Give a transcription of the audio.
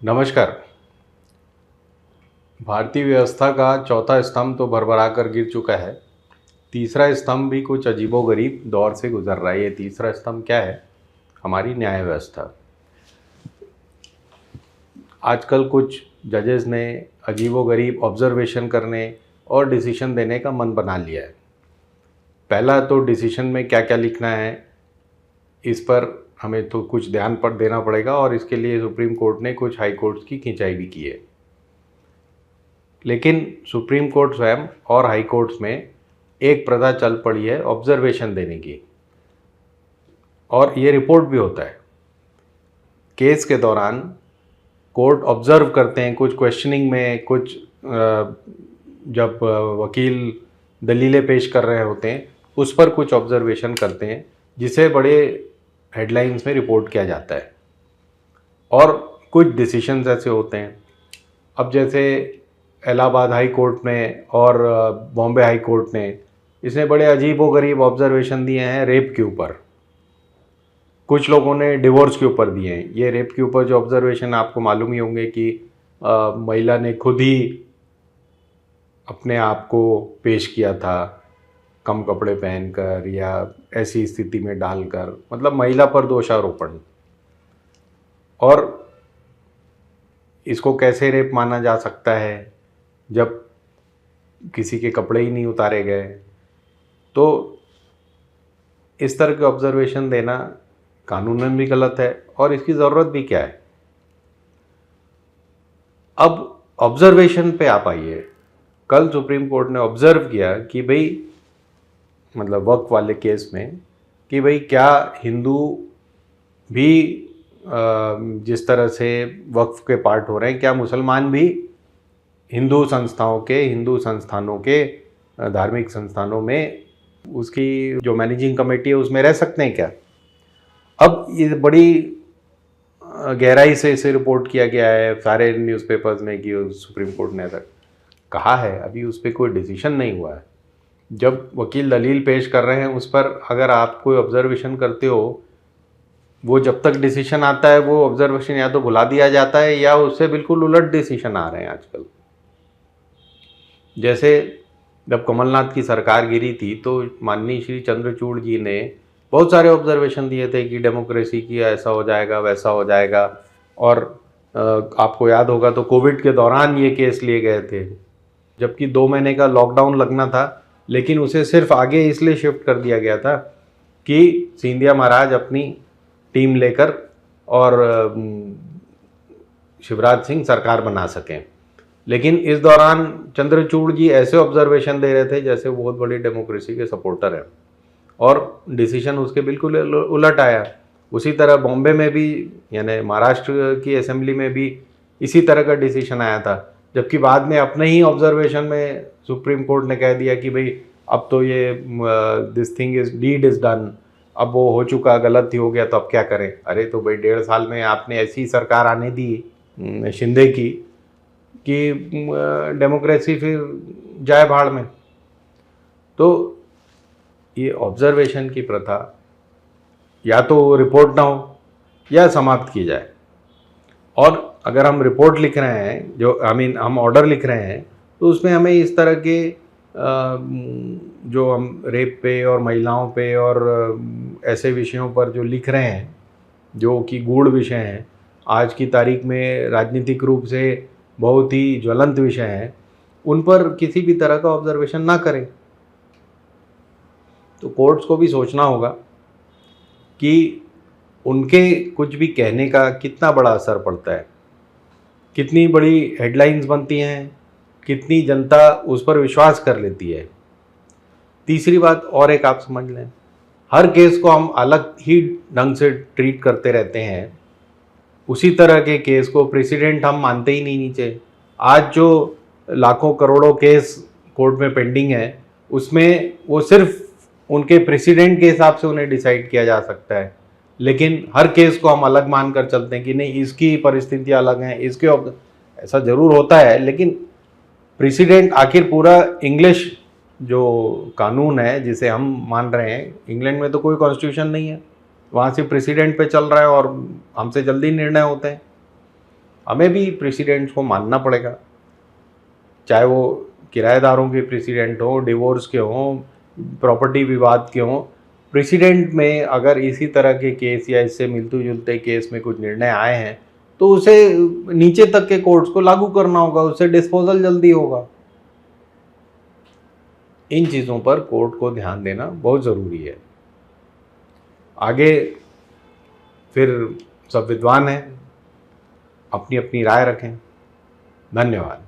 नमस्कार। भारतीय व्यवस्था का चौथा स्तंभ तो भरभरा कर गिर चुका है। तीसरा स्तंभ भी कुछ अजीबोगरीब दौर से गुजर रहा है। ये तीसरा स्तंभ क्या है? हमारी न्याय व्यवस्था। आजकल कुछ जजेस ने अजीबोगरीब ऑब्जर्वेशन करने और डिसीजन देने का मन बना लिया है। पहला तो डिसीजन में क्या क्या लिखना है, इस पर हमें तो कुछ ध्यान पर देना पड़ेगा और इसके लिए सुप्रीम कोर्ट ने कुछ हाई कोर्ट्स की खिंचाई भी की है। लेकिन सुप्रीम कोर्ट स्वयं और हाई कोर्ट्स में एक प्रथा चल पड़ी है ऑब्जर्वेशन देने की, और ये रिपोर्ट भी होता है। केस के दौरान कोर्ट ऑब्जर्व करते हैं, कुछ क्वेश्चनिंग में, कुछ जब वकील दलीलें पेश कर रहे होते हैं उस पर कुछ ऑब्जर्वेशन करते हैं, जिसे बड़े हेडलाइंस में रिपोर्ट किया जाता है। और कुछ डिसीशंस ऐसे होते हैं, अब जैसे इलाहाबाद हाई कोर्ट ने और बॉम्बे हाई कोर्ट ने इसने बड़े अजीबोगरीब ऑब्जर्वेशन दिए हैं रेप के ऊपर। कुछ लोगों ने डिवोर्स के ऊपर दिए हैं। ये रेप के ऊपर जो ऑब्जर्वेशन आपको मालूम ही होंगे कि महिला ने खुद ही अपने आप को पेश किया था, कम कपड़े पहनकर या ऐसी स्थिति में डालकर, मतलब महिला पर दोषारोपण। और इसको कैसे रेप माना जा सकता है जब किसी के कपड़े ही नहीं उतारे गए? तो इस तरह के ऑब्जर्वेशन देना कानूनन भी गलत है और इसकी ज़रूरत भी क्या है। अब ऑब्जर्वेशन पे आप आइए। कल सुप्रीम कोर्ट ने ऑब्जर्व किया कि भाई, मतलब वक्फ वाले केस में, कि भाई क्या हिंदू भी जिस तरह से वक्फ के पार्ट हो रहे हैं, क्या मुसलमान भी हिंदू संस्थानों के धार्मिक संस्थानों में उसकी जो मैनेजिंग कमेटी है उसमें रह सकते हैं क्या? अब ये बड़ी गहराई से इसे रिपोर्ट किया गया है सारे न्यूज़पेपर्स में कि सुप्रीम कोर्ट ने ऐसा कहा है। अभी उस पर कोई डिसीजन नहीं हुआ है। जब वकील दलील पेश कर रहे हैं उस पर अगर आप कोई ऑब्जर्वेशन करते हो, वो जब तक डिसीजन आता है वो ऑब्जर्वेशन या तो भुला दिया जाता है या उससे बिल्कुल उलट डिसीजन आ रहे हैं आजकल। जैसे जब कमलनाथ की सरकार गिरी थी तो माननीय श्री चंद्रचूड़ जी ने बहुत सारे ऑब्जर्वेशन दिए थे कि डेमोक्रेसी की ऐसा हो जाएगा, वैसा हो जाएगा। और आपको याद होगा तो कोविड के दौरान ये केस लिए गए थे, जबकि 2 महीने का लॉकडाउन लगना था, लेकिन उसे सिर्फ आगे इसलिए शिफ्ट कर दिया गया था कि सिंधिया महाराज अपनी टीम लेकर और शिवराज सिंह सरकार बना सकें। लेकिन इस दौरान चंद्रचूड़ जी ऐसे ऑब्जर्वेशन दे रहे थे जैसे वो बहुत बड़ी डेमोक्रेसी के सपोर्टर हैं, और डिसीजन उसके बिल्कुल उलट आया। उसी तरह बॉम्बे में भी, यानी महाराष्ट्र की असेंबली में भी इसी तरह का डिसीजन आया था, जबकि बाद में अपने ही ऑब्जर्वेशन में सुप्रीम कोर्ट ने कह दिया कि भाई अब तो ये this thing is deed is done, अब वो हो चुका, गलत ही हो गया तो अब क्या करें। अरे तो भाई 1.5 साल में आपने ऐसी सरकार आने दी शिंदे की कि डेमोक्रेसी फिर जाए भाड़ में। तो ये ऑब्जर्वेशन की प्रथा या तो रिपोर्ट ना हो या समाप्त की जाए। और अगर हम रिपोर्ट लिख रहे हैं, जो हम ऑर्डर लिख रहे हैं, तो उसमें हमें इस तरह के जो हम रेप पे और महिलाओं पे और ऐसे विषयों पर जो लिख रहे हैं जो कि गूढ़ विषय हैं, आज की तारीख में राजनीतिक रूप से बहुत ही ज्वलंत विषय हैं, उन पर किसी भी तरह का ऑब्जर्वेशन ना करें। तो कोर्ट्स को भी सोचना होगा कि उनके कुछ भी कहने का कितना बड़ा असर पड़ता है, कितनी बड़ी हेडलाइंस बनती हैं, कितनी जनता उस पर विश्वास कर लेती है। तीसरी बात और एक आप समझ लें, हर केस को हम अलग ही ढंग से ट्रीट करते रहते हैं। उसी तरह के केस को प्रेसिडेंट हम मानते ही नहीं नीचे। आज जो लाखों करोड़ों केस कोर्ट में पेंडिंग है, उसमें वो सिर्फ उनके प्रेसिडेंट के हिसाब से उन्हें डिसाइड किया जा सकता है, लेकिन हर केस को हम अलग मानकर चलते हैं कि नहीं, इसकी परिस्थितियाँ अलग हैं, इसके ऐसा ज़रूर होता है। लेकिन प्रेसिडेंट आखिर पूरा इंग्लिश जो कानून है जिसे हम मान रहे हैं, इंग्लैंड में तो कोई कॉन्स्टिट्यूशन नहीं है, वहाँ से प्रेसिडेंट पे चल रहा है और हमसे जल्दी निर्णय होते हैं। हमें भी प्रेसिडेंट्स को मानना पड़ेगा, चाहे वो किराएदारों के प्रेसिडेंट हो, डिवोर्स के हों, प्रॉपर्टी विवाद के हों। प्रेसिडेंट में अगर इसी तरह के केस या इससे मिलते जुलते केस में कुछ निर्णय आए हैं तो उसे नीचे तक के कोर्ट्स को लागू करना होगा, उससे डिस्पोजल जल्दी होगा। इन चीज़ों पर कोर्ट को ध्यान देना बहुत ज़रूरी है। आगे फिर सब विद्वान हैं, अपनी अपनी राय रखें। धन्यवाद।